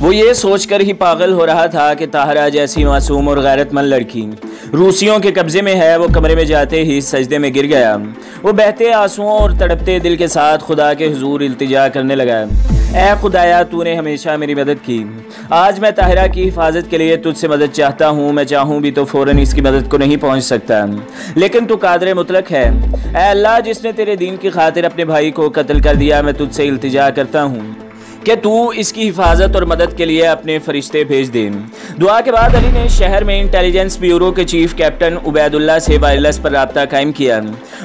वो ये सोचकर ही पागल हो रहा था कि ताहरा जैसी मासूम और गैरतमंद लड़की रूसियों के कब्जे में है। वो कमरे में जाते ही सजदे में गिर गया। वो बहते आंसुओं और तड़पते दिल के साथ खुदा के हुजूर इल्तिजा करने लगा, ऐ खुदाया, तूने हमेशा मेरी मदद की। आज मैं ताहिरा की हिफाजत के लिए तुझसे मदद चाहता हूँ। मैं चाहूँ भी तो फ़ौरन इसकी मदद को नहीं पहुँच सकता, लेकिन तू कादिर मुतलक है। ऐ अल्लाह, जिसने तेरे दीन की खातिर अपने भाई को कत्ल कर दिया, मैं तुझसे इल्तिजा करता हूँ कि तू इसकी हिफाजत और मदद के लिए अपने फरिश्ते भेज दे। दुआ के बाद अली ने शहर में इंटेलिजेंस ब्यूरो के चीफ कैप्टन उबैदुल्ला से वायरलेस पर रब्ता कायम किया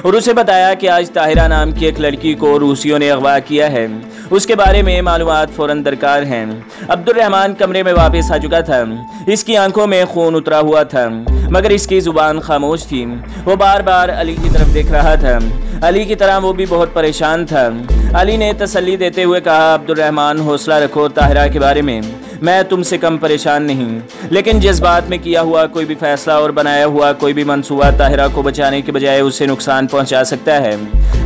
और उसे बताया कि आज ताहिरा नाम की एक लड़की को रूसियों ने अगवा किया है। उसके बारे में मालूमात फ़ौरन दरकार हैं। अब्दुर्रहमान कमरे में वापस आ चुका था। इसकी आंखों में खून उतरा हुआ था, मगर इसकी ज़ुबान खामोश थी। वो बार बार अली की तरफ देख रहा था। अली की तरह वो भी बहुत परेशान था। अली ने तसल्ली देते हुए कहा, अब्दुर्रहमान, हौसला रखो। ताहिरा के बारे में मैं तुमसे कम परेशान नहीं, लेकिन जज्बात में किया हुआ कोई भी फैसला और बनाया हुआ कोई भी मंसूबा ताहिरा को बचाने के बजाय उसे नुकसान पहुंचा सकता है।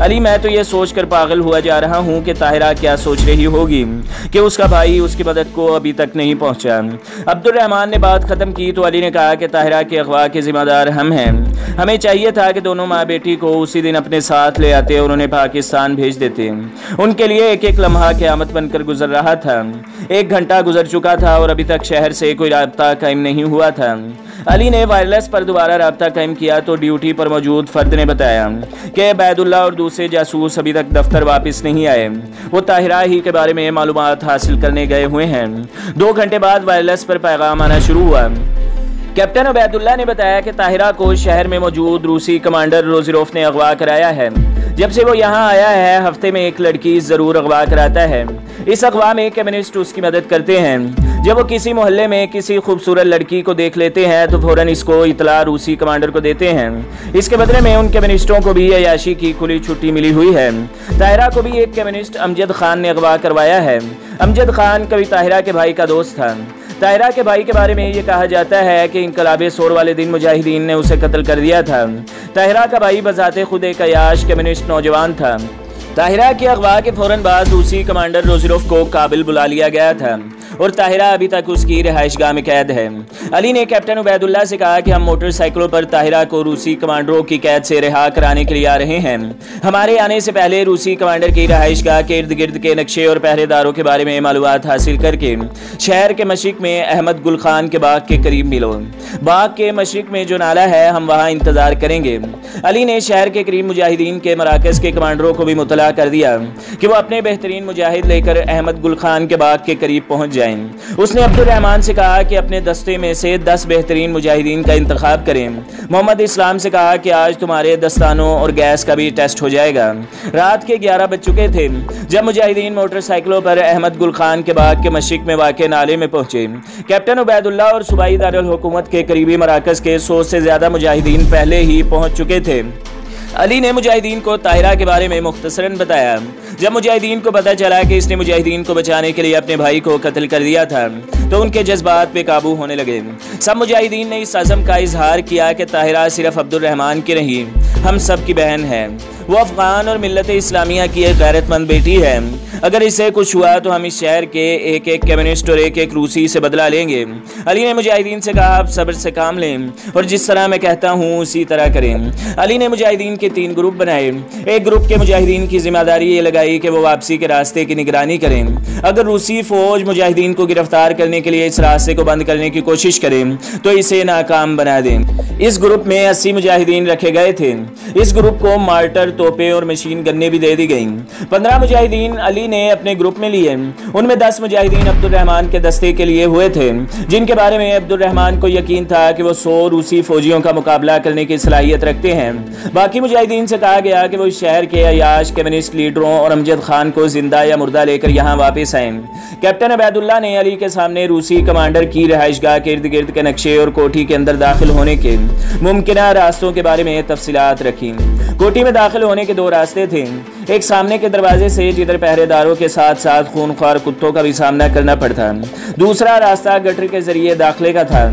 अली, मैं तो ये सोचकर पागल हुआ जा रहा हूँ कि ताहिरा क्या सोच रही होगी कि उसका भाई उसकी मदद को अभी तक नहीं पहुँचा। अब्दुर्रहमान ने बात ख़त्म की तो अली ने कहा कि ताहिरा के अगवा के ज़िम्मेदार हम हैं। हमें चाहिए था कि दोनों माँ बेटी को उसी दिन अपने साथ ले आते और उन्हें पाकिस्तान भेज देते। उनके लिए एक एक लम्हा क़यामत बनकर गुजर रहा था। 1 घंटा गुजर चुका था और अभी तक शहर से कोई राब्ता कायम नहीं हुआ था। अली ने वायरलेस पर दोबारा राब्ता कायम किया तो ड्यूटी पर मौजूद फर्द ने बताया कि उबैदुल्ला और दूसरे जासूस अभी तक दफ्तर वापस नहीं आए। वो ताहिरा ही के बारे में मालूमात हासिल करने गए हुए हैं। 2 घंटे बाद वायरलेस पर पैगाम आना शुरू हुआ। कैप्टन उबैदुल्ला ने बताया कि ताहिरा को शहर में मौजूद रूसी कमांडर रोज़िरोफ ने अगवा कराया है। जब से वो यहाँ आया है, हफ्ते में एक लड़की ज़रूर अगवा कराता है। इस अगवा में कम्युनिस्ट उसकी मदद करते हैं। जब वो किसी मोहल्ले में किसी खूबसूरत लड़की को देख लेते हैं तो फ़ौरन इसको इतला रूसी कमांडर को देते हैं। इसके बदले में उन कम्युनिस्टों को भी अयाशी की खुली छुट्टी मिली हुई है। ताहिरा को भी एक कम्युनिस्ट अमजद खान ने अगवा करवाया है। अमजद खान कभी ताहिरा के भाई का दोस्त था। ताहिरा के भाई के बारे में ये कहा जाता है कि इनकलाब सोर वाले दिन मुजाहिदीन ने उसे कत्ल कर दिया था। ताहिरा का भाई बजाते खुद एक अयाश कम्युनिस्ट नौजवान था। ताहिरा के अगवा के फ़ौरन बाद रूसी कमांडर रोज़िरोफ को काबिल बुला लिया गया था और ताहिरा अभी तक उसकी रिहाइशगाह में कैद है। अली ने कैप्टन उबैदुल्ला से कहा कि हम मोटरसाइकिलों पर ताहिरा को रूसी कमांडरों की कैद से रिहा कराने के लिए आ रहे हैं। हमारे आने से पहले रूसी कमांडर की रिहाइशगाह के इर्द गिर्द के नक्शे और पहरेदारों के बारे में मालूमात हासिल करके शहर के मशरिक में अहमद गुल खान के बाग के करीब मिलो। बाग के मशरिक में जो नाला है, हम वहाँ इंतजार करेंगे। अली ने शहर के करीब मुजाहिदीन के मराकज़ के कमांडरों को भी मुतला कर दिया कि वो अपने बेहतरीन मुजाहिद लेकर अहमद गुल खान के बाग के करीब पहुँच जाए। उसने अब्दुर्रहमान से कहा कि अपने दस्ते में से 10 बेहतरीन मुजाहिदीन का इंतखाब करें। मोहम्मद इस्लाम से कहा कि आज तुम्हारे दस्तानों और गैस का भी टेस्ट हो जाएगा। रात के 11 बज चुके थे जब मुजाहिदीन मोटरसाइकिलों पर अहमद गुल खान के बाग के मशरिक में वाक़े नाले में पहुंचे। कैप्टन उबैदुल्ला और सूबाई दारुल हुकूमत के करीबी मराकज़ के 100 से ज़्यादा मुजाहिदीन पहले ही पहुँच चुके थे। अली ने मुजाहिदीन को ताहिरा के बारे में मुख्तसरन बताया। जब मुजाहिदीन को पता चला कि इसने मुजाहिदीन को बचाने के लिए अपने भाई को कत्ल कर दिया था तो उनके जज्बात बेकाबू होने लगे। सब मुजाहिदीन ने इस अज़म का इजहार किया कि ताहिरा सिर्फ अब्दुर्रहमान की नहीं, हम सब की बहन है। वो अफ़गान और मिल्लत इस्लामिया की एक गैरतमंद बेटी है। अगर इसे कुछ हुआ तो हम इस शहर के एक एक कम्युनिस्ट और एक एक रूसी से बदला लेंगे। अली ने मुजाहिदीन से कहा, आप सब्र से काम लें और जिस तरह मैं कहता हूँ उसी तरह करें। अली ने मुजाहिदीन के 3 ग्रुप बनाए। एक ग्रुप के मुजाहिदीन की जिम्मेदारी ये लगाई कि वो वापसी के रास्ते की निगरानी करें। अगर रूसी फौज मुजाहिदीन को गिरफ्तार करने के लिए इस रास्ते को बंद करने की कोशिश करें तो इसे नाकाम बना दें। इस ग्रुप में 80 मुजाहिदीन रखे गए थे। इस ग्रुप को मार्टर, तोपे और मशीन गन्ने भी दे दी गई। 15 मुजाहिदीन अली ने अपने ग्रुप में लिए। उनमें 10 मुजाहिदीन अब्दुर्रहमान के दस्ते के लिए हुए थे, जिनके बारे में अब्दुर्रहमान को यकीन था कि वो 100 रूसी फौजियों का मुकाबला करने की सलाहियत रखते हैं। बाकी मुजाहिदीन से कहा गया कि वो इस शहर के अयाश कम्युनिस्ट लीडरों और अमजद खान को जिंदा या मुर्दा लेकर यहाँ वापस आए। कैप्टन उबैदुल्ला ने अली के सामने रूसी कमांडर की रिहाइशगाह के इर्द गिर्द के नक्शे और कोठी के अंदर दाखिल होने के मुमकिना रास्तों के बारे में तफसीलात रखी। कोठी में दाखिल होने के 2 रास्ते थे। एक सामने के दरवाजे से, जिधर पहरेदारों के साथ साथ खूनख्वार कुत्तों का भी सामना करना पड़ता। दूसरा रास्ता गटर के जरिए दाखिले का था।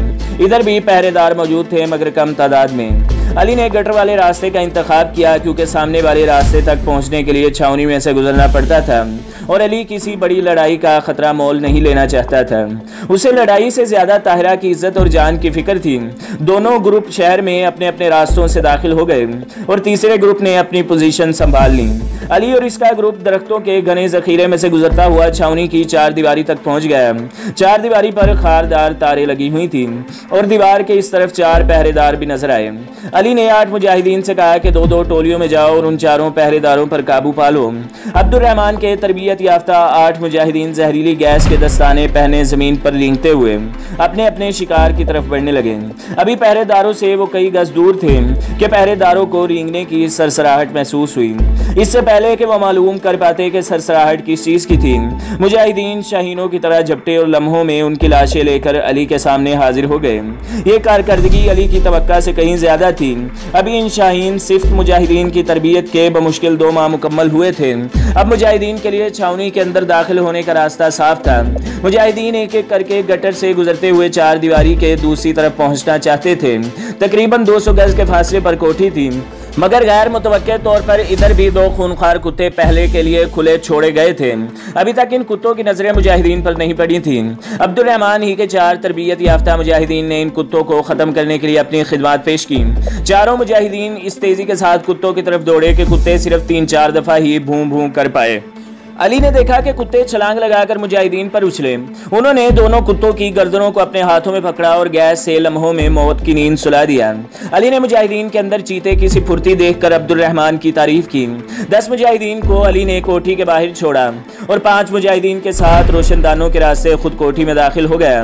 इधर भी पहरेदार मौजूद थे, मगर कम तादाद में। अली ने गटर वाले रास्ते का इंतखाब किया क्योंकि सामने वाले रास्ते तक पहुंचने के लिए छावनी में से गुजरना पड़ता था। और अली किसी बड़ी लड़ाई का खतरा मोल नहीं लेना चाहता था। उसे लड़ाई से ज्यादा ताहिरा की इज्जत और जान की फिक्र थी। दोनों ग्रुप शहर में अपने अपने रास्तों से दाखिल हो गए और तीसरे ग्रुप ने अपनी पोजीशन संभाल ली। अली और इसका ग्रुप दरख्तों के घने जखीरे में से गुजरता हुआ छावनी की चार दीवारी तक पहुंच गया। चार दीवारी पर खारदार तारे लगी हुई थी और दीवार के इस तरफ चार पहरेदार भी नजर आए। अली ने 8 मुजाहिदीन से कहा कि 2-2 टोलियों में जाओ और उन चारों पहरेदारों पर काबू पालो। अब्दुर्रहमान के तरबियत याफ्ता 8 मुजाहिदीन जहरीली गैस के दस्ताने पहने जमीन पर लींगते हुए अपने अपने शिकार की तरफ बढ़ने लगे। अभी पहरेदारों से वो कई गज दूर थे कि पहरेदारों को रींगने की सरसराहट महसूस हुई। इससे पहले कि वो मालूम कर पाते कि सरसराहट किस चीज की थी, मुजाहिदीन शाहीनों की तरह झपटे और लम्हों में उनकी लाशें लेकर अली के सामने हाजिर हो गए। ये कारकर्दगी अली की तवक्का से कहीं ज्यादा थी। अभी इन शाहीन सिर्फ मुजाहिदीन की तरबियत के बमुश्किल 2 माह मुकम्मल हुए थे। अब मुजाहिदीन के लिए छावनी के अंदर दाखिल होने का रास्ता साफ था। मुजाहिदीन एक एक करके गटर से गुजरते हुए चार दीवारी के दूसरी तरफ पहुंचना चाहते थे। तकरीबन 200 गज के फासले पर कोठी थी, मगर गैर मुतवक्के तौर पर इधर भी 2 खूनखार कुत्ते पहले के लिए खुले छोड़े गए थे। अभी तक इन कुत्तों की नजरें मुजाहिदीन पर नहीं पड़ी थी। अब्दुर्रहमान ही के 4 तरबियत याफ्ता मुजाहिदीन ने इन कुत्तों को खत्म करने के लिए अपनी खिदमत पेश की। चारों मुजाहिदीन इस तेजी के साथ कुत्तों की तरफ दौड़े कि कुत्ते सिर्फ 3-4 दफा ही भूं भूं कर पाए। अली ने देखा कि कुत्ते छलांग लगाकर मुजाहिदीन पर उछले। उन्होंने दोनों कुत्तों की गर्दनों को अपने हाथों में पकड़ा और गैस से लम्हों में मौत की नींद सुला दिया। अली ने मुजाहिदीन के अंदर चीते की सी फुर्ती देखकर अब्दुर्रहमान की तारीफ की। 10 मुजाहिदीन को अली ने कोठी के बाहर छोड़ा और 5 मुजाहिदीन के साथ रोशनदानों के रास्ते खुद कोठी में दाखिल हो गया।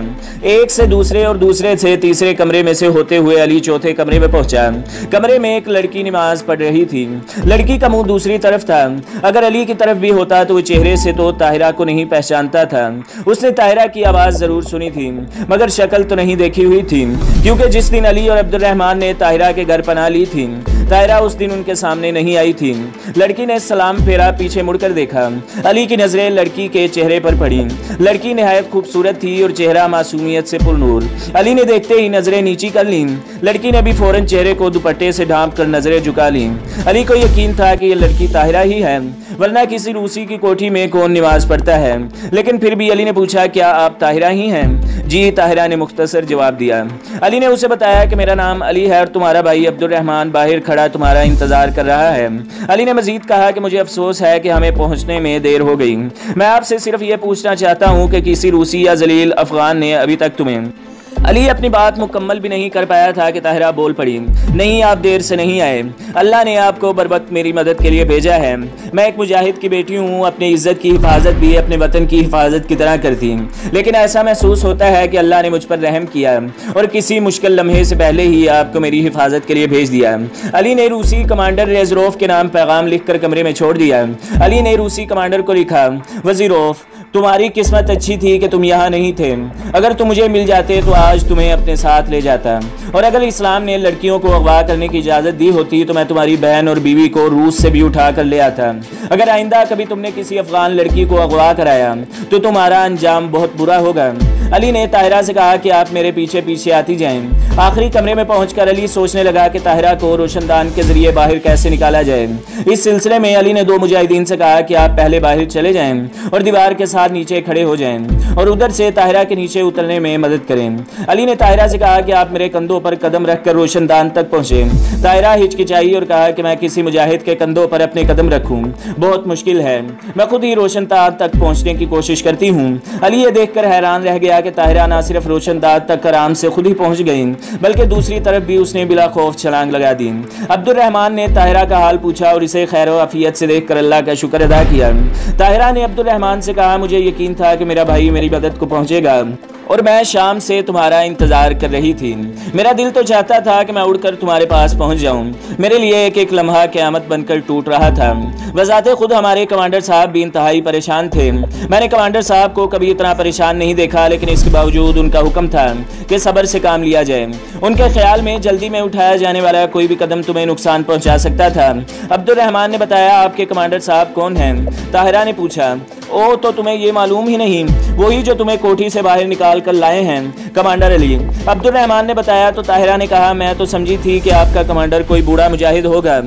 एक से दूसरे और दूसरे से तीसरे कमरे में से होते हुए अली चौथे कमरे में पहुंचा। कमरे में एक लड़की नमाज पढ़ रही थी। लड़की का मुंह दूसरी तरफ था। अगर अली की तरफ भी होता तो चेहरे से तो ताहिरा को नहीं पहचानता था। उसने ताहिरा की आवाज जरूर सुनी थी, मगर शक्ल तो नहीं देखी हुई थी, क्योंकि जिस दिन अली और अब्दुर्रहमान ने ताहिरा के घर पनाह ली थी, ताहिरा उस दिन उनके सामने नहीं आई थी। लड़की ने सलाम फेरा, पीछे मुड़कर देखा। अली की नजरें लड़की के चेहरे पर पड़ी। लड़की निहायत खूबसूरत थी और चेहरा मासूमियत से पुरनूर। अली ने देखते ही नजरें नीची कर ली। लड़की ने भी फौरन चेहरे को दुपट्टे से ढांप कर नजरें झुका ली। अली को यकीन था कि यह लड़की ताहिरा ही है, वरना किसी रूसी की कोठी में कौन नमाज पढ़ता है। लेकिन फिर भी अली ने पूछा, क्या आप ताहिरा ही हैं? जी, ताहिरा ने मुख्तसर जवाब दिया। अली ने उसे बताया कि मेरा नाम अली है और तुम्हारा भाई अब्दुर्रहमान बाहर खड़ा तुम्हारा इंतजार कर रहा है। अली ने मजीद कहा कि मुझे अफसोस है कि हमें पहुंचने में देर हो गई। मैं आपसे सिर्फ ये पूछना चाहता हूँ कि किसी रूसी या जलील अफगान ने अभी तक तुम्हें। अली अपनी बात मुकम्मल भी नहीं कर पाया था कि ताहिरा बोल पड़ी, नहीं, आप देर से नहीं आए। अल्लाह ने आपको बर वक्त मेरी मदद के लिए भेजा है। मैं एक मुजाहिद की बेटी हूँ, अपनी इज्जत की हिफाजत भी अपने वतन की हिफाजत की तरह करती, लेकिन ऐसा महसूस होता है कि अल्लाह ने मुझ पर रहम किया और किसी मुश्किल लम्हे से पहले ही आपको मेरी हिफाजत के लिए भेज दिया। अली ने रूसी कमांडर रेजरोफ के नाम पैगाम लिखकर कमरे में छोड़ दिया। अली ने रूसी कमांडर को लिखा, वजीरोफ, तुम्हारी किस्मत अच्छी थी कि तुम यहाँ नहीं थे। अगर तुम मुझे मिल जाते तो आज तुम्हें अपने साथ ले जाता, और अगर इस्लाम ने लड़कियों को अगवा करने की इजाज़त दी होती तो मैं तुम्हारी बहन और बीवी को रूस से भी उठा कर ले आता। अगर आइंदा कभी तुमने किसी अफगान लड़की को अगवा कराया तो तुम्हारा अंजाम बहुत बुरा होगा। अली ने ताहिरा से कहा कि आप मेरे पीछे पीछे आती जाएं। आखिरी कमरे में पहुंचकर अली सोचने लगा कि ताहिरा को रोशनदान के जरिए बाहर कैसे निकाला जाए। इस सिलसिले में अली ने 2 मुजाहिदीन से कहा कि आप पहले बाहर चले जाएं और दीवार के साथ नीचे खड़े हो जाएं और उधर से ताहिरा के नीचे उतरने में मदद करें। अली ने ताहिरा से कहा कि आप मेरे कंधों पर कदम रखकर रोशनदान तक पहुंचे। ताहिरा हिचकिचाई और कहा कि मैं किसी मुजाहिद के कंधों पर अपने कदम रखूं बहुत मुश्किल है, मैं खुद ही रोशनदान तक पहुंचने की कोशिश करती हूं। अली ये देखकर हैरान रह गया कि ताहिरा न सिर्फ रोशनदान तक आराम से खुद ही पहुंच गई, बल्कि दूसरी तरफ भी उसने बिला खौफ छलांग लगा दी। अब्दुर्रहमान ने ताहिरा का हाल पूछा और इसे खैर व आफियत से देखकर अल्लाह का शुक्र अदा किया। ताहिरा ने अब्दुर्रहमान से कहा, मुझे यकीन था कि मेरा भाई मेरी मदद को पहुंचेगा और मैं शाम से तुम्हारा इंतजार कर रही थी। मेरा दिल तो चाहता था कि मैं उड़कर तुम्हारे पास पहुंच जाऊं। मेरे लिए एक एक लम्हा क़यामत बनकर टूट रहा था। वज़ाते खुद हमारे कमांडर साहब भी इंतहाई परेशान थे। मैंने कमांडर साहब को कभी इतना परेशान नहीं देखा, लेकिन इसके बावजूद उनका हुक्म था कि सब्र से काम लिया जाए। उनके ख्याल में जल्दी में उठाया जाने वाला कोई भी कदम तुम्हें नुकसान पहुँचा सकता था। अब्दुर्रहमान ने बताया, आपके कमांडर साहब कौन हैं? ताहिरा ने पूछा, ओ तो तुम्हें ये मालूम ही नहीं? वही जो तुम्हें कोठी से बाहर निकाल कर लाए हैं, कमांडर अली। अब्दुर्रहमान ने बताया तो ताहिरा ने कहा, मैं तो समझी थी कि आपका कमांडर कोई बूढ़ा मुजाहिद होगा।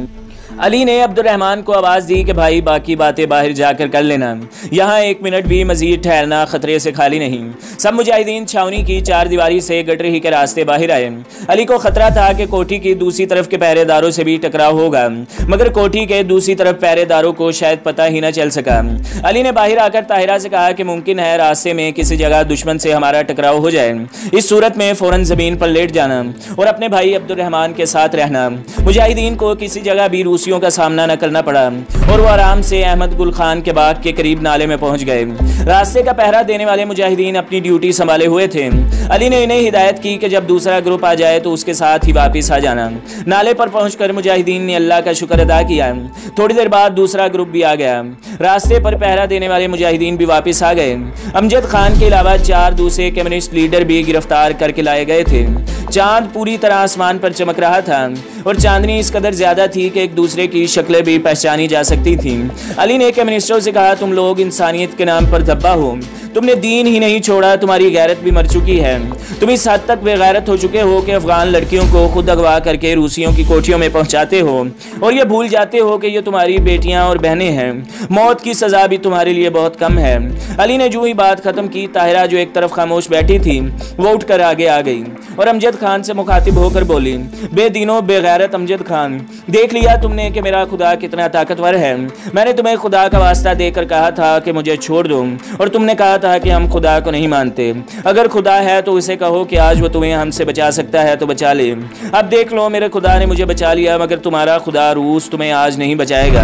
अली ने अब्दुर्रहमान को आवाज़ दी कि भाई बाकी बातें बाहर जाकर कर लेना, यहाँ 1 मिनट भी मजीद ठहरना खतरे से खाली नहीं। सब मुजाहिदीन छावनी की 4 दीवारी से गटरी के रास्ते बाहर आए। अली को खतरा था कि कोठी की दूसरी तरफ के पहरेदारों से भी टकराव होगा, मगर कोठी के दूसरी तरफ पहरेदारों को शायद पता ही न चल सका। अली ने बाहर आकर ताहिरा से कहा कि मुमकिन है रास्ते में किसी जगह दुश्मन से हमारा टकराव हो जाए, इस सूरत में फौरन ज़मीन पर लेट जाना और अपने भाई अब्दुर्रहमान के साथ रहना। मुजाहिदीन को किसी जगह भी रूसियों का सामना न करना पड़ा और वो आराम से अहमद गुल खान के बाग के करीब नाले में पहुंच गए। रास्ते का पहरा देने वाले मुजाहिदीन अपनी ड्यूटी संभाले हुए थे। अली ने इन्हें हिदायत की कि जब दूसरा ग्रुप आ जाए तो उसके साथ ही वापस आ जाना। नाले पर पहुंचकर मुजाहिदीन ने अल्लाह का शुक्र अदा किया। थोड़ी देर बाद दूसरा ग्रुप भी आ गया। रास्ते पर पहरा देने वाले मुजाहिदीन भी वापस आ गए। अमजद खान के अलावा 4 दूसरे कम्युनिस्ट लीडर भी गिरफ्तार करके लाए गए थे। चांद पूरी तरह आसमान पर चमक रहा था और चांदनी इस कदर ज्यादा थी कि एक दूसरे की शक्लें भी पहचानी जा सकती थी। अली ने कम्युनिस्टों से कहा, तुम लोग इंसानियत के नाम पर धब्बा हो, तुमने दीन ही नहीं छोड़ा, तुम्हारी गैरत भी मर चुकी है। तुम इस हद तक बेगैरत हो चुके हो कि अफगान लड़कियों को खुद अगवा करके रूसियों की कोठियों में पहुंचाते हो और ये भूल जाते हो कि ये तुम्हारी बेटियां और बहनें हैं। मौत की सजा भी तुम्हारे लिए बहुत कम है। अली ने जो ही बात खत्म की, ताहिरा जो एक तरफ खामोश बैठी थी वो उठकर आगे आ गई और अमजद खान से मुखातिब होकर बोली, बेदीनो बेगैरत अमजद खान, देख लिया तुमने कि मेरा खुदा कितना ताकतवर है। मैंने तुम्हें खुदा का वास्ता देकर कहा था कि मुझे छोड़ दो और तुमने कहा था कि हम खुदा को नहीं मानते। अगर खुदा है तो उसे कहो कि आज वो तुम्हें हमसे बचा सकता है तो बचा ले। अब देख लो, मेरे खुदा ने मुझे बचा लिया, मगर तुम्हारा खुदा रूस तुम्हें आज नहीं बचाएगा।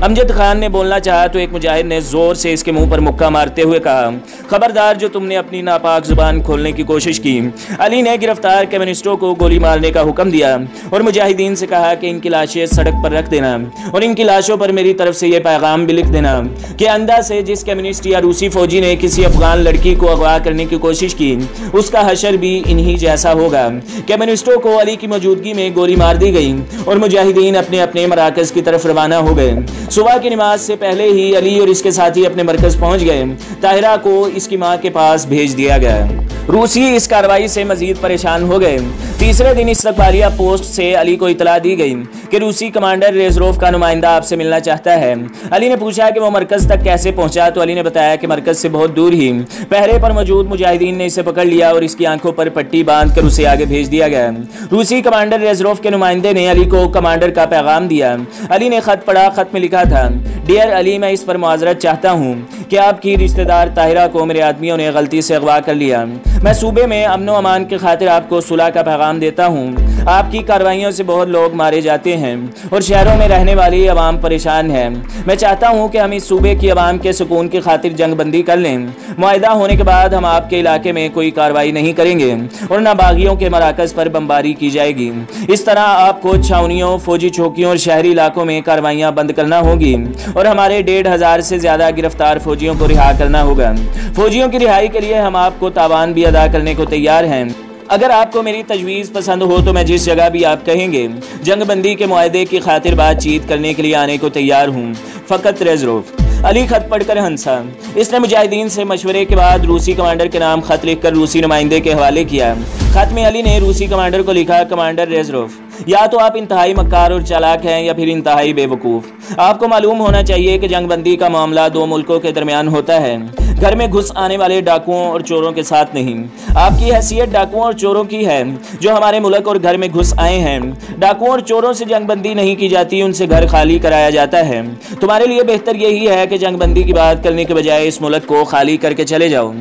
अमजद खान ने बोलना चाहा तो एक मुजाहिद ने जोर से इसके मुंह पर मुक्का मारते हुए कहा, खबरदार जो तुमने अपनी नापाक जुबान खोलने की कोशिश की। अली ने गिरफ्तार कम्युनिस्टों को गोली मारने का हुक्म दिया और मुजाहिदीन से कहा कि इनकी लाशें सड़क पर रख देना और इनकी लाशों पर मेरी तरफ से यह पैगाम भी लिख देना कि अंदा से जिस कम्युनिस्ट या रूसी फौजी ने किसी अफगान लड़की को अगवा करने की कोशिश की उसका हशर भी इन्हीं जैसा होगा। कम्युनिस्टों को अली की मौजूदगी में गोली मार दी गई और मुजाहिदीन अपने अपने मराकज की तरफ रवाना हो गए। सुबह की नमाज से पहले ही अली और इसके साथी अपने मरकज पहुंच गए। ताहिरा को इसकी मां के पास भेज दिया गया। रूसी इस कार्रवाई से मजीद परेशान हो गए। तीसरे दिन इस्तकबालिया पोस्ट से अली को इतला दी गई कि रूसी कमांडर रेजरोफ का नुमाइंदा आपसे मिलना चाहता है। अली ने पूछा कि वो मरकज तक कैसे पहुंचा तो अली ने बताया कि मरकज से बहुत दूर ही पहरे पर मौजूद मुजाहिदीन ने इसे पकड़ लिया और इसकी आंखों पर पट्टी बांधकर उसे आगे भेज दिया गया। रूसी कमांडर रेजरोफ के नुमाइंदे ने अली को कमांडर का पैगाम दिया। अली ने खत पढ़ा। खत में लिखा था, डियर अली, मैं इस पर मुआजरत चाहता हूँ कि आपकी रिश्तेदार ताहिरा को मेरे आदमियों ने गलती से अगवा कर लिया। मैं सूबे में अमन व अमान की खातिर आपको सुलह का पैगाम देता हूँ। आपकी कार्रवाइयों से बहुत लोग मारे जाते हैं और शहरों में रहने वाली अवाम परेशान है। मैं चाहता हूँ कि हम इस सूबे की अवाम के सुकून की खातिर जंगबंदी कर लें। मुआहिदा होने के बाद हम आपके इलाके में कोई कार्रवाई नहीं करेंगे और न बागियों के मराकज पर बमबारी की जाएगी। इस तरह आपको छावनियों, फौजी चौकियों और शहरी इलाकों में कार्रवाइयाँ बंद करना होगी और हमारे 1,500 से ज्यादा गिरफ्तार फौजियों को रिहा करना होगा। फौजियों की रिहाई के लिए हम आपको तावान भी अदा करने को तैयार हैं। अगर आपको मेरी तजवीज़ पसंद हो तो मैं जिस जगह भी आप कहेंगे जंगबंदी के मुआहदे की खातिर बातचीत करने के लिए आने को तैयार हूँ। फ़कत रेजरोफ। अली खत पढ़कर हंसा। इसने मुजाहिदीन से मशवरे के बाद रूसी कमांडर के नाम खत लिखकर रूसी नुमाइंदे के हवाले किया। खत में अली ने रूसी कमांडर को लिखा, कमांडर रेजरोफ, या तो आप इंतहाई मक्कार और चालाक हैं या फिर इंतहाई बेवकूफ़। आपको मालूम होना चाहिए कि जंगबंदी का मामला 2 मुल्कों के दरमियान होता है, घर में घुस आने वाले डाकुओं और चोरों के साथ नहीं। आपकी हैसियत डाकुओं और चोरों की है जो हमारे मुल्क और घर में घुस आए हैं। डाकुओं और चोरों से जंगबंदी नहीं की जाती, उनसे घर खाली कराया जाता है। तुम्हारे लिए बेहतर यही है कि जंगबंदी की बात करने के बजाय इस मुल्क को खाली करके चले जाओ।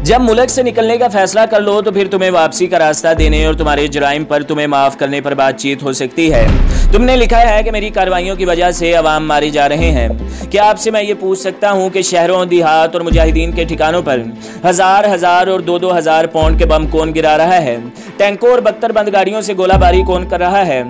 जब मुल्क से निकलने का फैसला कर लो तो फिर तुम्हें वापसी का रास्ता देने और तुम्हारे जुराइम पर तुम्हें माफ़ करने पर बातचीत हो सकती है। तुमने लिखा है कि मेरी कार्रवाइयों की वजह से अवाम मारे जा रहे हैं। क्या आपसे मैं ये पूछ सकता हूँ कि शहरों, देहात और मुजाहिदीन के ठिकानों पर हजार और 2-2 हज़ार पाउंड के बम कौन गिरा रहा है? टैंकों और बख्तरबंद गाड़ियों से गोलाबारी कौन कर रहा है?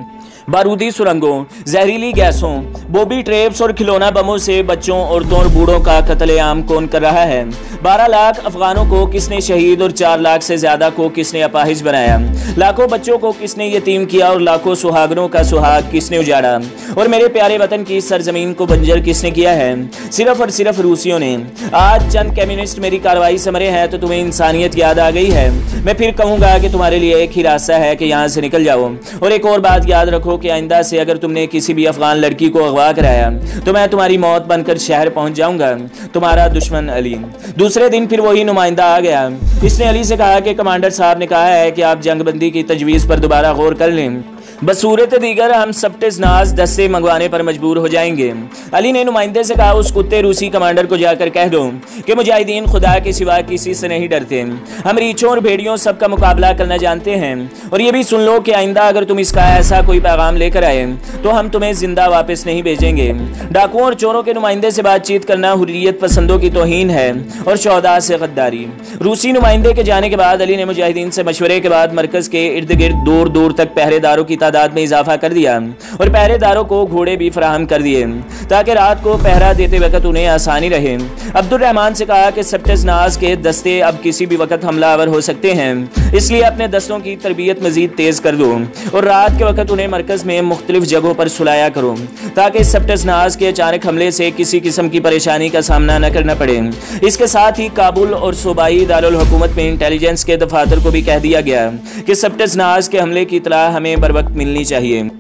बारूदी सुरंगों, जहरीली गैसों, बॉबी ट्रेप्स और खिलौना बमों से बच्चों, औरतों और बूढ़ों का कत्लेआम कौन कर रहा है? 12 लाख अफगानों को किसने शहीद और 4 लाख से ज्यादा को किसने अपाहिज बनाया? लाखों बच्चों को किसने यतीम किया और लाखों सुहागनों का सुहाग किसने उजाड़ा? और मेरे प्यारे वतन की सरजमीन को बंजर किसने किया है? सिर्फ और सिर्फ रूसियों ने। आज चंद कम्युनिस्ट मेरी कार्रवाई से मरे हैं तो तुम्हें इंसानियत याद आ गई है। मैं फिर कहूँगा कि तुम्हारे लिए एक ही रास्ता है कि यहाँ से निकल जाओ। और एक और बात याद रखो रखो कि आइंदा से अगर तुमने किसी भी अफगान लड़की को अगवा कराया तो मैं तुम्हारी मौत बनकर शहर पहुंच जाऊंगा। तुम्हारा दुश्मन अली। दूसरे दिन फिर वही नुमाइंदा आ गया। इसने अली से कहा कि कमांडर साहब ने कहा है कि आप जंगबंदी की तजवीज़ पर दोबारा गौर कर लें, बसूरत दीगर हम सबटेज नाज दस्ते मंगवाने पर मजबूर हो जाएंगे। अली ने नुमाइंदे से कहा, उस कुत्ते रूसी कमांडर को जाकर कह दो कि मुजाहिदीन खुदा के सिवा किसी से नहीं डरते, हम रीछों और भेड़ियों सबका मुकाबला करना जानते हैं। और ये भी सुन लो कि आइंदा अगर तुम इसका ऐसा कोई पैगाम लेकर आए तो हम तुम्हें जिंदा वापस नहीं भेजेंगे। डाकुओं और चोरों के नुमाइंदे से बातचीत करना हुर्रियत पसंदों की तौहीन है और शौहदा से गद्दारी। रूसी नुमाइंदे के जाने के बाद अली ने मुजाहिदीन से मशवरे के बाद मरकज के इर्द गिर्द दूर दूर तक पहरेदारों की तादाद में इजाफा कर दिया और पहरेदारों को घोड़े भी फराहम कर दिए ताकि रात को पहरा देते वक्त उन्हें आसानी रहे। अब्दुल रहमान से कहा कि सबटेज नाज के दस्ते अब किसी भी वक्त हमलावर हो सकते हैं, इसलिए अपने दस्तों की तरबियत मजीद तेज कर दो और रात के वक्त उन्हें मरकज में मुख्तलिफ जगहों पर सुलाया करो ताकि सबटेज नाज के अचानक हमले से किसी किस्म की परेशानी का सामना न करना पड़े। इसके साथ ही काबुल और सूबाई दारुल हुकूमत में इंटेलिजेंस के दफातर को भी कह दिया गया कि सबटेज नाज के हमले की इत्तला हमें बर वक्त मिलनी चाहिए।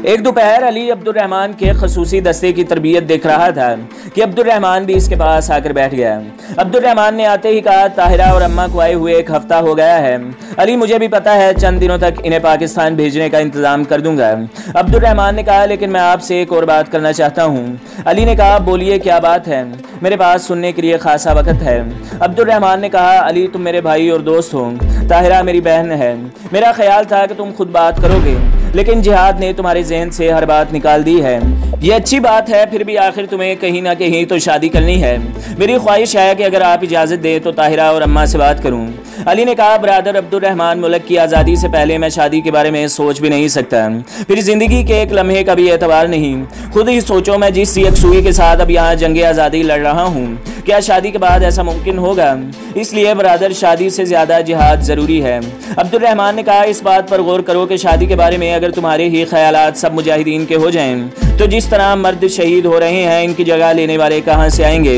एक दोपहर अली अब्दुल रहमान के खसूसी दस्ते की तरबियत देख रहा था कि अब्दुल रहमान भी इसके पास आकर बैठ गया। अब्दुल रहमान ने आते ही कहा, ताहिरा और अम्मा को आए हुए एक हफ्ता हो गया है। अली, मुझे भी पता है, चंद दिनों तक इन्हें पाकिस्तान भेजने का इंतजाम कर दूंगा। अब्दुल रहमान ने कहा, लेकिन मैं आपसे एक और बात करना चाहता हूँ। अली ने कहा, बोलिए क्या बात है, मेरे पास सुनने के लिए खासा वक्त है। अब्दुल रहमान ने कहा, अली तुम मेरे भाई और दोस्त हो, ताहिरा मेरी बहन है। मेरा ख्याल था कि तुम खुद बात करोगे, लेकिन जिहाद ने तुम्हारे जहन से हर बात निकाल दी है। ये अच्छी बात है, फिर भी आखिर तुम्हें कहीं ना कहीं तो शादी करनी है। मेरी ख्वाहिश है कि अगर आप इजाज़त दें तो ताहिरा और अम्मा से बात करूं। अली ने कहा, ब्रादर अब्दुल रहमान, मुल्क की आज़ादी से पहले मैं शादी के बारे में सोच भी नहीं सकता, फिर ज़िंदगी के एक लम्हे का भी एतबार नहीं। खुद ही सोचो, मैं जिस यकसुई के साथ अब यहाँ जंग आज़ादी लड़ रहा हूँ, क्या शादी के बाद ऐसा मुमकिन होगा? इसलिए ब्रादर, शादी से ज़्यादा जिहाद ज़रूरी है। अब्दुल रहमान ने कहा, इस बात पर गौर करो कि शादी के बारे में अगर तुम्हारे ही ख्यालात सब मुजाहिदीन के हो जाएं तो जिस तरह मर्द शहीद हो रहे हैं, इनकी जगह लेने वाले कहाँ से आएंगे?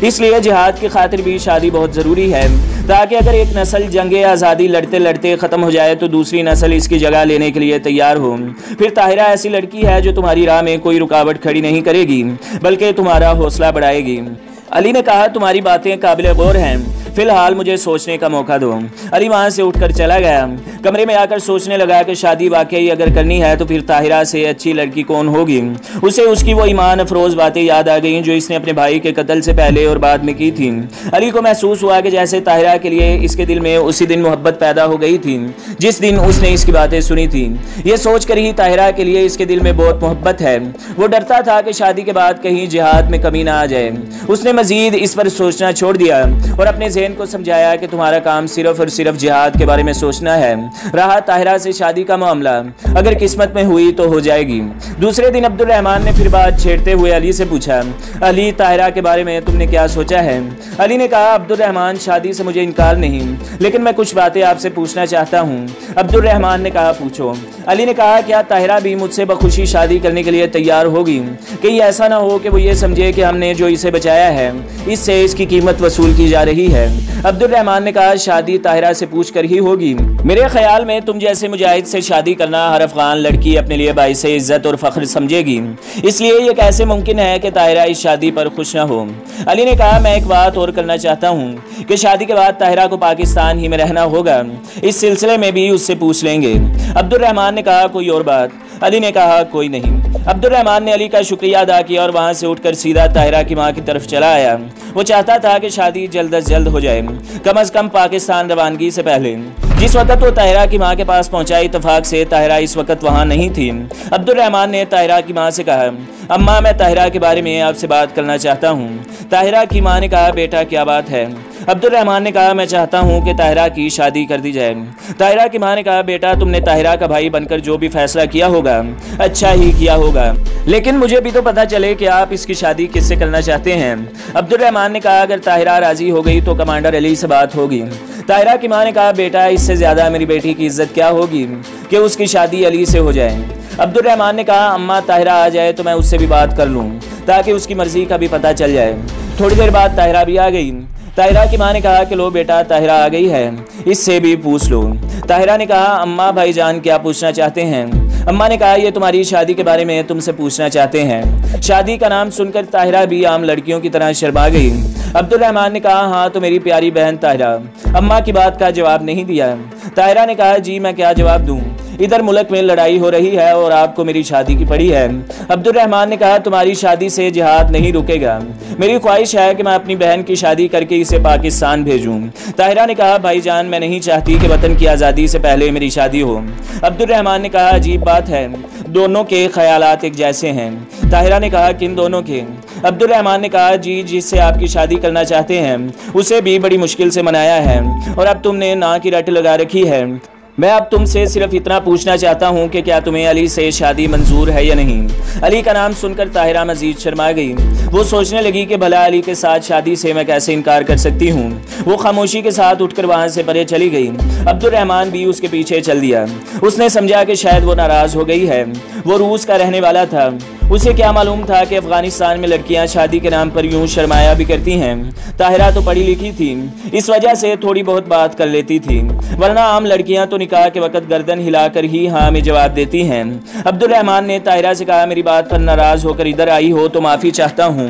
इसलिए जिहाद की खातिर भी शादी बहुत ज़रूरी है, ताकि अगर एक नस्ल जंग आज़ादी लड़ते लड़ते ख़त्म हो जाए तो दूसरी नस्ल इसकी जगह लेने के लिए तैयार हो। फिर ताहिरा ऐसी लड़की है जो तुम्हारी राह में कोई रुकावट खड़ी नहीं करेगी, बल्कि तुम्हारा हौसला बढ़ाएगी। अली ने कहा, तुम्हारी बातें काबिल गौर हैं, फिलहाल मुझे सोचने का मौका दो। अली वहाँ से उठकर चला गया। कमरे में आकर सोचने लगा कि शादी वाकई अगर करनी है तो फिर ताहिरा से अच्छी लड़की कौन होगी। उसे उसकी वो ईमान अफरोज़ बातें याद आ गईं जो इसने अपने भाई के कत्ल से पहले और बाद में की थी। अली को महसूस हुआ कि जैसे ताहिरा के लिए इसके दिल में उसी दिन मोहब्बत पैदा हो गई थी जिस दिन उसने इसकी बातें सुनी थी। ये सोच कर ही ताहिरा के लिए इसके दिल में बहुत मोहब्बत है। वो डरता था कि शादी के बाद कहीं जिहाद में कमी ना आ जाए। उसने मजीद इस पर सोचना छोड़ दिया और अपने ज़हन को समझाया कि तुम्हारा काम सिर्फ और सिर्फ जिहाद के बारे में सोचना है। रहा ताहिरा से शादी का मामला, अगर किस्मत में हुई तो हो जाएगी। दूसरे दिन अब्दुल रहमान ने फिर बात छेड़ते हुए अली से पूछा, अली, ताहिरा के बारे में तुमने क्या सोचा है? अली ने कहा, अब्दुल रहमान, शादी से मुझे इनकार नहीं, लेकिन मैं कुछ बातें आपसे पूछना चाहता हूँ। अब्दुल रहमान ने कहा, पूछो। अली ने कहा, क्या ताहिरा भी मुझसे बखुशी शादी करने के लिए तैयार होगी? कहीं ऐसा ना हो कि वो ये समझे कि हमने जो इसे बचाया है इससे इसकी कीमत वसूल की जा रही है। अब्दुल रहमान ने कहा, शादी ताहिरा से पूछ कर ही होगी। मेरे ख्याल में तुम जैसे मुजाहिद से शादी करना हर अफगान लड़की अपने लिए बाइस इज्जत और फख्र समझेगी, इसलिए ये कैसे मुमकिन है कि ताहिरा इस शादी पर खुश न हो? अली ने कहा, मैं एक बात और करना चाहता हूँ कि शादी के बाद ताहिरा को पाकिस्तान ही में रहना होगा। इस सिलसिले में भी उससे पूछ लेंगे। अब्दुल रहमान ने कहा, कोई और बात? अली ने कहा, कोई नहीं। अब्दुल रहमान ने अली का शुक्रिया अदा किया और वहाँ से उठकर सीधा ताहिरा की माँ की तरफ चला आया। वो चाहता था कि शादी जल्द अज जल्द हो जाए, कम अज कम पाकिस्तान रवानगी से पहले। जिस वक्त वो ताहिरा की माँ के पास पहुँचा, इत्तेफाक से ताहिरा इस वक्त वहाँ नहीं थी। अब्दुल रहमान ने ताहिरा की माँ से कहा, अम्मा, मैं ताहिरा के बारे में आपसे बात करना चाहता हूँ। ताहिरा की माँ ने कहा, बेटा क्या बात है? अब्दुल रहमान ने कहा, मैं चाहता हूँ कि ताहिरा की शादी कर दी जाए। ताहिरा की माँ ने कहा, बेटा तुमने ताहिरा का भाई बनकर जो भी फैसला किया होगा अच्छा ही किया होगा, लेकिन मुझे भी तो पता चले कि आप इसकी शादी किससे करना चाहते हैं। अब्दुल रहमान ने कहा, अगर ताहिरा राजी हो गई तो कमांडर अली से बात होगी। ताहिरा की माँ ने कहा, बेटा इससे ज़्यादा मेरी बेटी की इज्जत क्या होगी कि उसकी शादी अली से हो जाए। अब्दुल रहमान ने कहा, अम्मा, ताहिरा आ जाए तो मैं उससे भी बात कर लूँ ताकि उसकी मर्ज़ी का भी पता चल जाए। थोड़ी देर बाद ताहिरा भी आ गई। ताहिरा की माँ ने कहा कि लो बेटा, ताहिरा आ गई है, इससे भी पूछ लो। ताहिरा ने कहा, अम्मा, भाईजान क्या पूछना चाहते हैं? अम्मा ने कहा, ये तुम्हारी शादी के बारे में तुमसे पूछना चाहते हैं। शादी का नाम सुनकर ताहिरा भी आम लड़कियों की तरह शर्मा गई। अब्दुल रहमान ने कहा, हाँ तो मेरी प्यारी बहन ताहिरा। अम्मा की बात का जवाब नहीं दिया। ताहिरा ने कहा, जी मैं क्या जवाब दूं, इधर मुल्क में लड़ाई हो रही है और आपको मेरी शादी की पड़ी है। अब्दुल रहमान ने कहा, तुम्हारी शादी से जिहाद नहीं रुकेगा। मेरी ख्वाहिश है कि मैं अपनी बहन की शादी करके इसे पाकिस्तान भेजूं। ताहिरा ने कहा, भाईजान मैं नहीं चाहती कि वतन की आज़ादी से पहले मेरी शादी हो। अब्दुल रहमान ने कहा, अजीब बात है, दोनों के ख्यालात एक जैसे हैं। ताहिरा ने कहा, किन दोनों के? अब्दुल रहमान ने कहा, जी जिससे आपकी शादी करना चाहते हैं उसे भी बड़ी मुश्किल से मनाया है और अब तुमने ना की रट लगा रखी है। मैं अब तुमसे सिर्फ इतना पूछना चाहता हूं कि क्या तुम्हें अली से शादी मंजूर है या नहीं। अली का नाम सुनकर ताहिरा मजीद शर्मा गई। वो सोचने लगी कि भला अली के साथ शादी से मैं कैसे इनकार कर सकती हूँ। वो खामोशी के साथ उठकर वहां से परे चली गई। अब्दुल रहमान भी उसके पीछे चल दिया। उसने समझा कि शायद वो नाराज हो गई है। वो रूस का रहने वाला था। उसे क्या मालूम था कि अफगानिस्तान में लड़कियां शादी के नाम पर यूं शर्माया भी करती हैं। ताहिरा तो पढ़ी लिखी थी, इस वजह से थोड़ी बहुत बात कर लेती थी, वरना आम लड़कियां तो निकाह के वक्त गर्दन हिलाकर ही हाँ में जवाब देती हैं। अब्दुल रहमान ने ताहिरा से कहा, मेरी बात पर नाराज होकर इधर आई हो तो माफ़ी चाहता हूँ।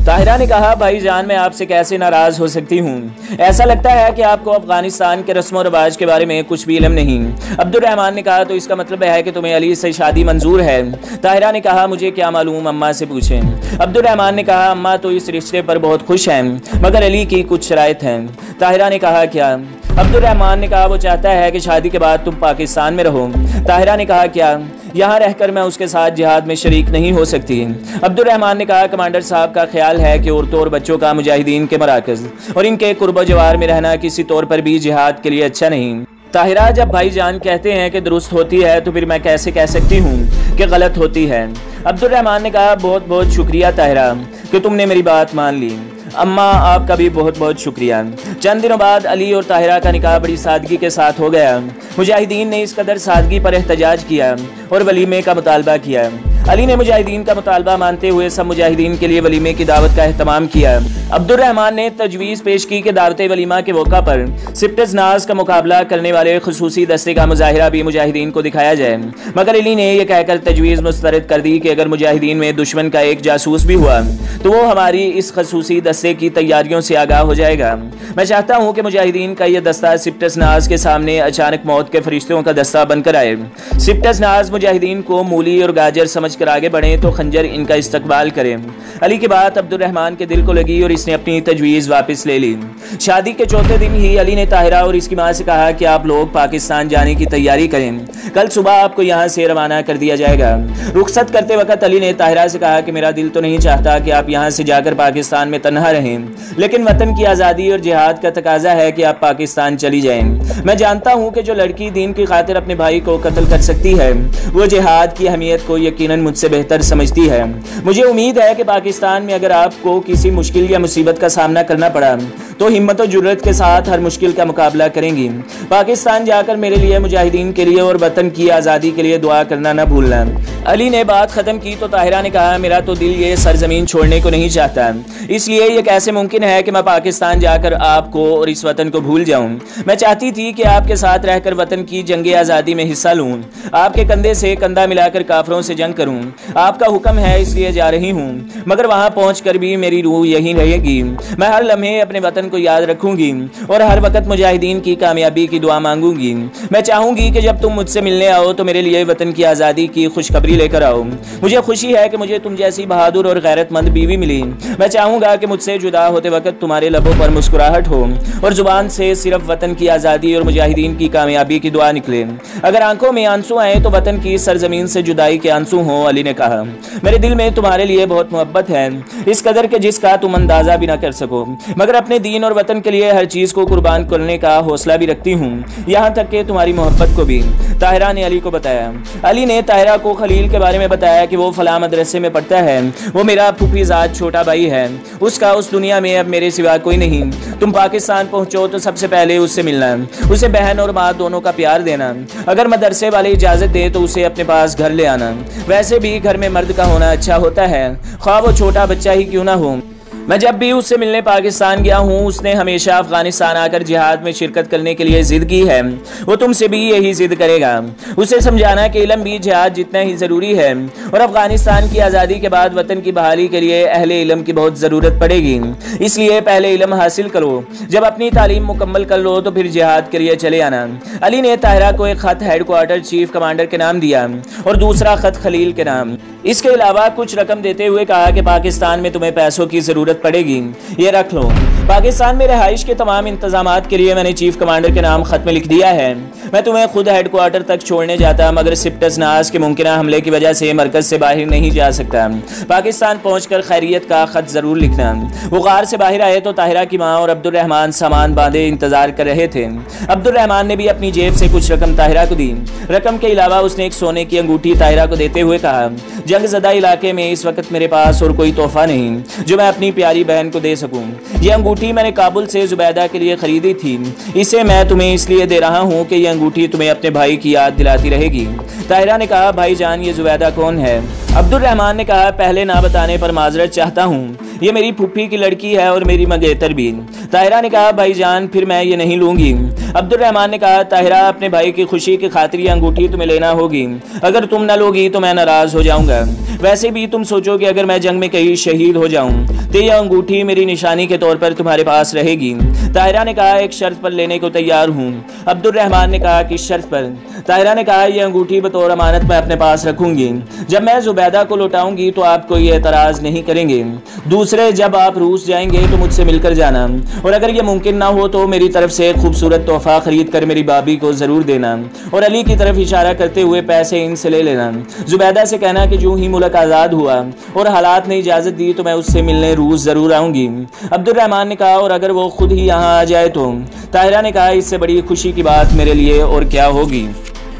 ताहिरा ने कहा, भाईजान मैं आपसे कैसे नाराज़ हो सकती हूँ, ऐसा लगता है कि आपको अफगानिस्तान के रस्म और रिवाज के बारे में कुछ भी इल्म नहीं। अब्दुल रहमान ने कहा, तो इसका मतलब है कि तुम्हें अली से शादी मंजूर है। ताहिरा ने कहा, मुझे क्या मालूम, अम्मा से पूछें। अब्दुल रहमान ने कहा, अम्मा तो इस रिश्ते पर बहुत खुश हैं मगर अली की कुछ शराइत हैं। ताहिरा ने कहा, क्या? अब्दुल रहमान ने कहा, वो चाहता है कि शादी के बाद तुम पाकिस्तान में रहो। ताहिरा ने कहा, क्या? यहाँ रहकर मैं उसके साथ जिहाद में शरीक नहीं हो सकती। अब्दुल रहमान ने कहा, कमांडर साहब का ख्याल है कि औरतों और बच्चों का मुजाहिदीन के मराकज़ और इनके कुर्ब जवार में रहना किसी तौर पर भी जिहाद के लिए अच्छा नहीं। ताहिरा, जब भाईजान कहते हैं कि दुरुस्त होती है तो फिर मैं कैसे कह सकती हूँ कि गलत होती है। अब्दुल रहमान ने कहा, बहुत बहुत शुक्रिया ताहिरा कि तुमने मेरी बात मान ली। अम्मा आपका भी बहुत बहुत शुक्रिया। चंद दिनों बाद अली और ताहिरा का निकाह बड़ी सादगी के साथ हो गया। मुजाहिदीन ने इस कदर सादगी पर एहतजाज किया और वलीमे का मुतालबा किया। अली ने मुजाहिदीन का मुतालबा मानते हुए सब मुजाहिदीन के लिए वलीमे की दावत का एहतमाम किया। अब्दुल रहमान ने तजवीज़ पेश की कि दावत वलीमा के मौका पर सिप्टस नाज का मुकाबला करने वाले खुसूसी दस्ते का मुजाहिरा भी मुजाहिदीन को दिखाया जाए, मगर अली ने यह कहकर तजवीज़ मुस्तरद कर दी कि अगर मुजाहिदीन में दुश्मन का एक जासूस भी हुआ तो वो हमारी इस खसूसी दस्ते की तैयारियों से आगाह हो जाएगा। मैं चाहता हूँ कि मुजाहिदीन का यह दस्ता सिप्टस नाज के सामने अचानक मौत के फरिश्तों का दस्ता बनकर आए। सिप्टस नाज मुजाहिदीन को मूली और गाजर समझ कर आगे बढ़े तो खंजर इनका इस्तकबाल करें। अली की बात अब्दुल रहमान के दिल को लगी और इसने अपनी तजवीज़ वापस ले ली। शादी के चौथे दिन ही अली ने ताहिरा और इसकी माँ से कहा कि आप लोग पाकिस्तान जाने की तैयारी करें, कल सुबह आपको यहाँ से रवाना कर दिया जाएगा। रुखसत करते वक्त अली ने ताहिरा से कहा कि मेरा दिल तो नहीं चाहता कि आप यहाँ से जाकर पाकिस्तान में तन्हा रहें, लेकिन वतन की आज़ादी और जिहाद का तकाजा है कि आप पाकिस्तान चली जाएं। मैं जानता हूँ कि जो लड़की दीन की खातिर अपने भाई को कत्ल कर सकती है वो जिहाद की अहमियत को यकीनन मुझसे बेहतर समझती है। मुझे उम्मीद है कि पाकिस्तान में अगर आपको किसी मुश्किल या मुसीबत का सामना करना पड़ा तो हिम्मत और जुर्रत के साथ हर मुश्किल का मुकाबला करेंगी। पाकिस्तान जाकर मेरे लिए, मुजाहिदीन के लिए और वतन की आज़ादी के लिए दुआ करना न भूलना। अली ने बात ख़त्म की तो ताहिरा ने कहा, मेरा तो दिल ये सरजमीन छोड़ने को नहीं चाहता, इसलिए ये कैसे मुमकिन है कि मैं पाकिस्तान जाकर आपको और इस वतन को भूल जाऊं। मैं चाहती थी कि आपके साथ रहकर वतन की जंग आज़ादी में हिस्सा लूं, आपके कंधे से कंधा मिलाकर काफरों से जंग करूं। आपका हुक्म है इसलिए जा रही हूं, मगर वहां पहुंचकर भी मेरी रूह यहीं रहेगी। मैं हर लम्हे अपने वतन को याद रखूंगी और हर वक्त मुजाहिदीन की कामयाबी की दुआ मांगूंगी। मैं चाहूंगी कि जब तुम मुझसे मिलने आओ तो मेरे लिए वतन की आज़ादी की खुशखबरी लेकर आओ। मुझे खुशी है कि मुझे तुम जैसी बहादुर और गैरतमंद बीवी मिली। मैं चाहूंगा कि मुझसे जुदा होते वक्त तुम्हारे लबों पर मुस्कुराहट हो और जुबान से सिर्फ वतन की आज़ादी और मुजाहिदीन की कामयाबी की दुआ निकले। अगर आंखों में आंसू आए तो वतन की सरजमीन से जुदाई के आंसू हों। अली ने कहा, मेरे दिल में तुम्हारे लिए बहुत मोहब्बत है, इस कदर के जिसका तुम अंदाजा भी ना कर सको, मगर अपने दीन और वतन के लिए हर चीज को कुर्बान करने का हौसला भी रखती हूँ, यहाँ तक कि तुम्हारी मोहब्बत को भी। ताहिरा ने अली को बताया। अली ने ताहिरा को खलील के बारे में बताया कि वो फला मदरसे में पढ़ता है, वो मेरा फूफीजाद छोटा भाई है, उसका उस दुनिया में अब मेरे सिवा कोई नहीं। तुम पाकिस्तान पहुंचो तो सबसे पहले उससे मिलना, उसे बहन और माँ दोनों का प्यार देना। अगर मदरसे वाले इजाजत दे तो उसे अपने पास घर ले आना। वैसे भी घर में मर्द का होना अच्छा होता है, ख्वाह वो छोटा बच्चा ही क्यों ना हो। मैं जब भी उससे मिलने पाकिस्तान गया हूँ उसने हमेशा अफगानिस्तान आकर जिहाद में शिरकत करने के लिए जिद की है। वो तुमसे भी यही जिद करेगा। उसे समझाना कि इल्म भी जिहाद जितना ही ज़रूरी है और अफगानिस्तान की आज़ादी के बाद वतन की बहाली के लिए अहले इल्म की बहुत ज़रूरत पड़ेगी, इसलिए पहले इल्म हासिल करो, जब अपनी तालीम मुकम्मल कर लो तो फिर जिहाद के लिए चले आना। अली ने ताहिरा को एक ख़त हेडक्वार्टर चीफ कमांडर के नाम दिया और दूसरा ख़त खलील के नाम। इसके अलावा कुछ रकम देते हुए कहा कि पाकिस्तान में तुम्हें पैसों की ज़रूरत पड़ेगी, ये रख लो। पाकिस्तान में रिहाइश के तमाम इंतजामात के लिए मैंने चीफ कमांडर के नाम खत में लिख दिया है। मैं तुम्हें खुद हेडक्वार्टर तक छोड़ने जाता, मगर सिप्टस नाज के मुमकिन हमले की वजह से मरकज से बाहर नहीं जा सकता। पाकिस्तान पहुंचकर खैरियत का खत जरूर लिखना। वो गार से बाहर आए तो ताहिरा की माँ और अब्दुर्रहमान सामान बांधे इंतजार कर रहे थे। अब्दुर्रहमान ने भी अपनी जेब से कुछ रकम ताहिरा को दी। रकम के अलावा उसने एक सोने की अंगूठी ताहिरा को देते हुए कहा, जंग ज़दा इलाके में इस वक्त मेरे पास और कोई तोहफा नहीं जो मैं अपनी प्यारी बहन को दे सकूं। ये अंगूठी मैंने काबुल से जुबैदा के लिए खरीदी थी। इसे मैं तुम्हें इसलिए दे रहा हूँ कि ये अंगूठी तुम्हें अपने भाई की याद दिलाती रहेगी। ताहिरा ने कहा, भाईजान ये जुबैदा कौन है? अब्दुर्रहमान ने कहा, पहले ना बताने पर माजरत चाहता हूँ, ये मेरी फुफ्फी की लड़की है और मेरी मंगेतर भी। ताहिरा ने कहा, भाईजान फिर मैं ये नहीं लूंगी। अब्दुर्रहमान ने कहा, ताहिरा अपने भाई की खुशी की खातिर ये अंगूठी तुम्हें लेना होगी, अगर तुम न लोगी तो मैं नाराज हो जाऊंगा। वैसे भी तुम सोचो कि अगर मैं जंग में कहीं शहीद हो जाऊं तो यह अंगूठी मेरी निशानी के तौर पर तुम्हारे पास रहेगी। ताहिरा ने कहा, एक शर्त पर लेने को तैयार हूँ। अब्दुर्रहमान ने कहा, किस शर्त पर? ताहिरा ने कहा, यह अंगूठी बतौर अमानत मैं अपने पास रखूंगी। जब मैं जुबैदा को लौटाऊंगी तो आप कोई एतराज नहीं करेंगे। दूसरे, जब आप रूस जाएंगे तो मुझसे मिलकर जाना, और अगर यह मुमकिन ना हो तो मेरी तरफ से खूबसूरत तोहफा खरीद कर मेरी भाभी को जरूर देना, और अली की तरफ इशारा करते हुए पैसे इनसे ले लेना। जुबैदा से कहना कि जो ही मुल्क आज़ाद हुआ और हालात ने इजाज़त दी तो मैं उससे मिलने रूस ज़रूर आऊँगी। अब्दुर्रहमान ने कहा, और अगर वो खुद ही यहाँ आ जाए तो? ताहिरा ने कहा, इससे बड़ी खुशी की बात मेरे लिए और क्या होगी।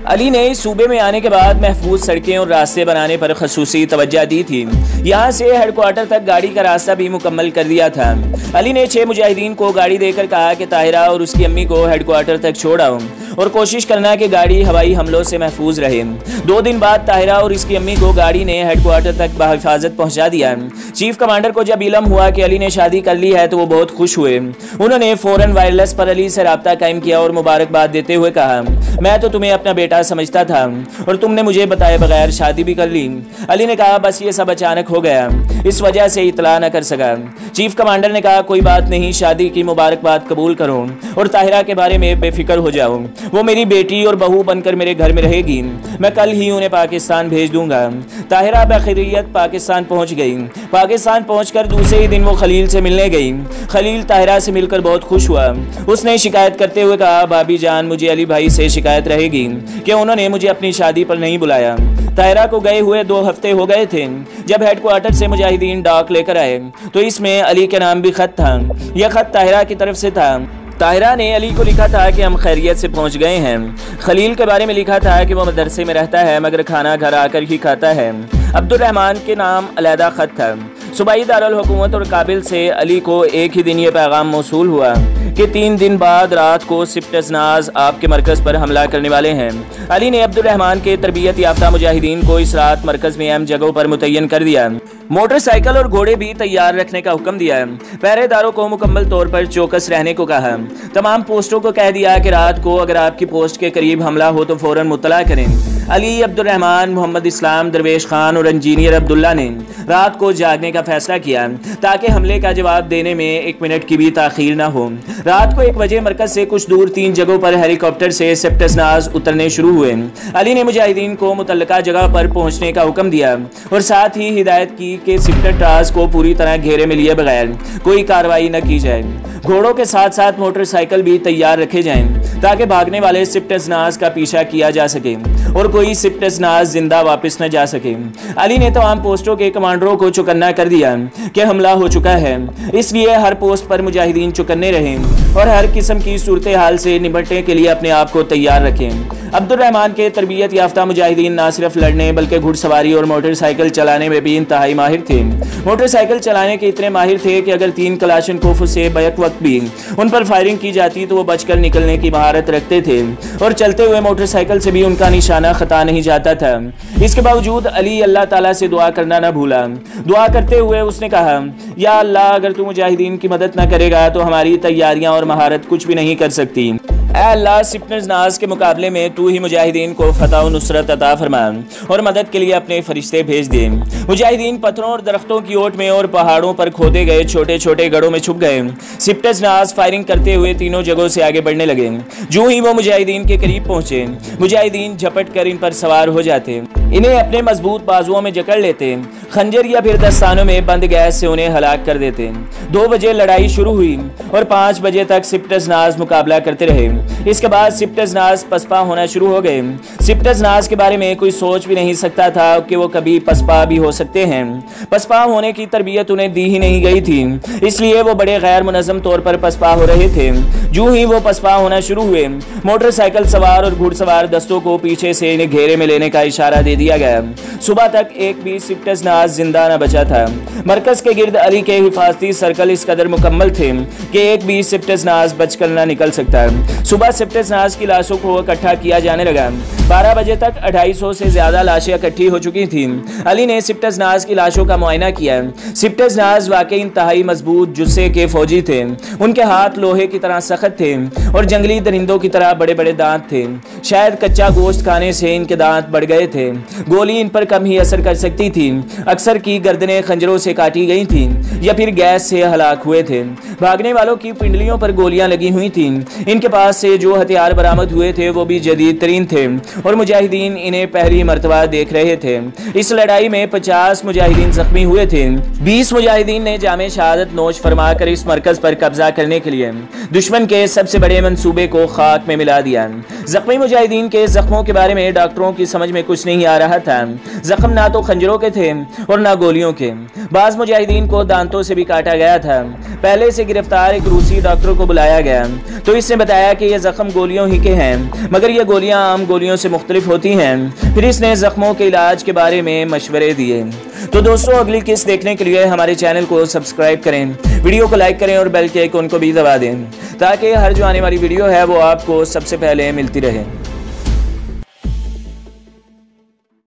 अली ने इस सूबे में आने के बाद महफूज सड़कें और रास्ते बनाने पर खसूसी तवज्जो दी थी। यहाँ से हेडक्वार्टर तक गाड़ी का रास्ता भी मुकम्मल कर दिया था। अली ने 6 मुजाहिदीन को गाड़ी देकर कहा कि ताहिरा और उसकी अम्मी को हेडक्वार्टर तक छोड़ाओ और कोशिश करना कि गाड़ी हवाई हमलों से महफूज रहे। 2 दिन बाद ताहिरा और इसकी अम्मी को गाड़ी ने हेडक्वार्टर तक बहिफाजत पहुँचा दिया। चीफ कमांडर को जब इल्म हुआ कि अली ने शादी कर ली है तो वो बहुत खुश हुए। उन्होंने फ़ौरन वायरलेस पर अली से रब्ता कायम किया और मुबारकबाद देते हुए कहा, मैं तो तुम्हें अपना बेटा समझता था और तुमने मुझे बताए बगैर शादी भी कर ली। अली ने कहा, बस ये सब अचानक हो गया, इस वजह से इतला न कर सका। चीफ कमांडर ने कहा, कोई बात नहीं, शादी की मुबारकबाद कबूल करो और ताहिरा के बारे में बेफिक्र हो जाओ। वो मेरी बेटी और बहू बनकर मेरे घर में रहेगी। मैं कल ही उन्हें पाकिस्तान भेज दूंगा। ताहिरा बखैरियत पाकिस्तान पहुंच गई। पाकिस्तान पहुंचकर दूसरे ही दिन वो खलील से मिलने गई। खलील ताहिरा से मिलकर बहुत खुश हुआ। उसने शिकायत करते हुए कहा, भाभी जान, मुझे अली भाई से शिकायत रहेगी कि उन्होंने मुझे अपनी शादी पर नहीं बुलाया। ताहिरा को गए हुए 2 हफ्ते हो गए थे। जब हेडक्वार्टर से मुजाहिदीन डाक लेकर आए तो इसमें अली के नाम भी खत था। यह खत ताहिरा की तरफ से था। ताहिरा ने अली को लिखा था कि हम खैरियत से पहुंच गए हैं। खलील के बारे में लिखा था कि वह मदरसे में रहता है मगर खाना घर आकर ही खाता है। अब्दुर्रहमान के नाम अलहदा खत था। सूबाई दारुल हुकूमत और काबिल से अली को एक ही दिन ये पैगाम मौसूल हुआ कि 3 दिन बाद रात को सिप्टस नाज आपके मरकज़ पर हमला करने वाले हैं। अली ने अब्दुर्रहमान के तरबियत याफ्ता मुजाहिदीन को इस रात मरकज़ में अहम जगहों पर मुतय्यन कर दिया। मोटरसाइकिल और घोड़े भी तैयार रखने का हुक्म दिया। पहरेदारों को मुकम्मल तौर पर चौकस रहने को कहा। तमाम पोस्टों को कह दिया कि रात को अगर आपकी पोस्ट के करीब हमला हो तो फौरन मुतला करें। अली, अब्दुर्रहमान, मोहम्मद इस्लाम, दरवेश खान और इंजीनियर अब्दुल्ला ने रात को जागने का फैसला किया ताकि हमले का जवाब देने में 1 मिनट की भी ताखीर न हो। रात को 1 बजे मरकज से कुछ दूर 3 जगहों पर हेलीकॉप्टर से सिप्टस नाज उतरने शुरू हुए। अली ने मुजाहिदीन को मुतल्लका जगह पर पहुंचने का हुक्म दिया और साथ ही हिदायत की कि सिप्टस नाज को पूरी तरह घेरे में लिए बगैर कोई कार्रवाई न की जाए। घोड़ों के साथ साथ मोटरसाइकिल भी तैयार रखे जाएं ताकि भागने वाले सिप्टस नाज का पीछा किया जा सके और कोई सिप्टस नाज जिंदा वापस न जा सके। अली ने तमाम पोस्टों के कमांडरों को चौकन्ना कर दिया कि हमला हो चुका है, इसलिए हर पोस्ट पर मुजाहिदीन चौकन्ने रहें और हर किस्म की सूरत हाल से निपटने के लिए अपने आप को तैयार रखें। अब्दुर्रहमान के तरबियत याफ्ता मुजाहिदीन न सिर्फ लड़ने बल्कि घुड़सवारी और मोटरसाइकिल चलाने में भी इंतहाई माहिर थे। मोटरसाइकिल चलाने के इतने माहिर थे कि अगर 3 कलाशनकोफ से बैक वक्त भी उन पर फायरिंग की जाती तो वो बचकर निकलने की महारत रखते थे और चलते हुए मोटरसाइकिल से भी उनका निशाना खता नहीं जाता था। इसके बावजूद अली अल्लाह ताला से दुआ करना न भूला। दुआ करते हुए उसने कहा, या अल्लाह, अगर तू मुजाहिदीन की मदद न करेगा तो हमारी तैयारियां और महारत कुछ भी नहीं कर सकती। ऐ अल्लाह, सिपनज नाज के मुकाबले में तू ही मुजाहिदीन को फतह और नुसरत अता फरमा और मदद के लिए अपने फरिश्ते भेज दे। मुजाहिदीन पत्थरों और दरख्तों की ओट में और पहाड़ों पर खोदे गए छोटे छोटे गढ़ों में छुप गए। सिपनज नाज फायरिंग करते हुए तीनों जगहों से आगे बढ़ने लगे। जो ही वो मुजाहिदीन के करीब पहुंचे, मुजाहिदीन झपट कर इन पर सवार हो जाते, इन्हें अपने मजबूत बाजुओं में जकड़ लेते, खंजर या फिर दस्तानों में बंद गैस से उन्हें हलाक कर देते। 2 बजे लड़ाई शुरू हुई और 5 बजे तक सिपटज नाज मुकाबला करते रहे। इसके बाद सिपटज नाज पसपा होना शुरू हो गए। सिपटज नाज के बारे में कोई सोच भी नहीं सकता था कि वो कभी पसपा भी हो सकते हैं। पसपा होने की तरबियत उन्हें दी ही नहीं गई थी, इसलिए वो बड़े गैर मुनज़्ज़म तौर पर पसपा हो रहे थे। जो ही वो पसपा होना शुरू हुए, मोटरसाइकिल सवार और घुड़सवार दस्तों को पीछे से इन्हें घेरे में लेने का इशारा दे दिया गया। सुबह तक एक भी सिपटज नाज जिंदा न बचा था। मरकज के गिर्द अली के हिफाजती सर्कल इस कदर मुकम्मल थे कि एक भी सिपटज नाज बचकर न निकल सकता। सुबह सिपटज नाज की लाशों को इकट्ठा किया जाने लगा। 12 बजे तक 250 से ज्यादा लाशें इकट्ठी हो चुकी थीं। अली ने सिपटज नाज की लाशों का मुआयना किया। सिपटज नाज वाकई इंतहाई मजबूत जुस्से के फौजी थे। उनके हाथ लोहे की तरह सख्त थे और जंगली दरिंदों की तरह बड़े बड़े दांत थे। शायद कच्चा गोश्त खाने से इनके दांत बढ़ गए थे। गोली इन पर कम ही असर कर सकती थी। अक्सर की गर्दनें खंजरों से काटी गई थीं या फिर गैस से हलाक हुए थे। भागने वालों की पिंडलियों पर गोलियां लगी हुई थीं। इनके पास से जो हथियार बरामद हुए थे वो भी जदीद तरीन थे और मुजाहिदीन इन्हें पहली मर्तबा देख रहे थे। इस लड़ाई में 50 मुजाहिदीन जख्मी हुए थे। 20 मुजाहिदीन ने जामे शहादत नोश फरमा कर इस मरकज पर कब्जा करने के लिए दुश्मन के सबसे बड़े मंसूबे को खाक में मिला दिया। जख्मी मुजाहिदीन के जख्मों के बारे में डॉक्टरों की समझ में कुछ नहीं आ रहा था। जख्म ना तो खंजरों के थे और ना गोलियों के। बाज मुजाहिदीन को दांतों से भी काटा गया था। पहले से गिरफ्तार एक रूसी डॉक्टर को बुलाया गया तो इसने बताया कि ये जख्म गोलियों ही के हैं, मगर ये गोलियां आम गोलियों से मुख्तलिफ होती हैं। फिर इसने जख्मों के इलाज के बारे में मशवरे दिए। तो दोस्तों, अगली किस्त देखने के लिए हमारे चैनल को सब्सक्राइब करें, वीडियो को लाइक करें और बेल के आइकन को भी दबा दें ताकि हर जो आने वाली वीडियो है वो आपको सबसे पहले मिलती रहे।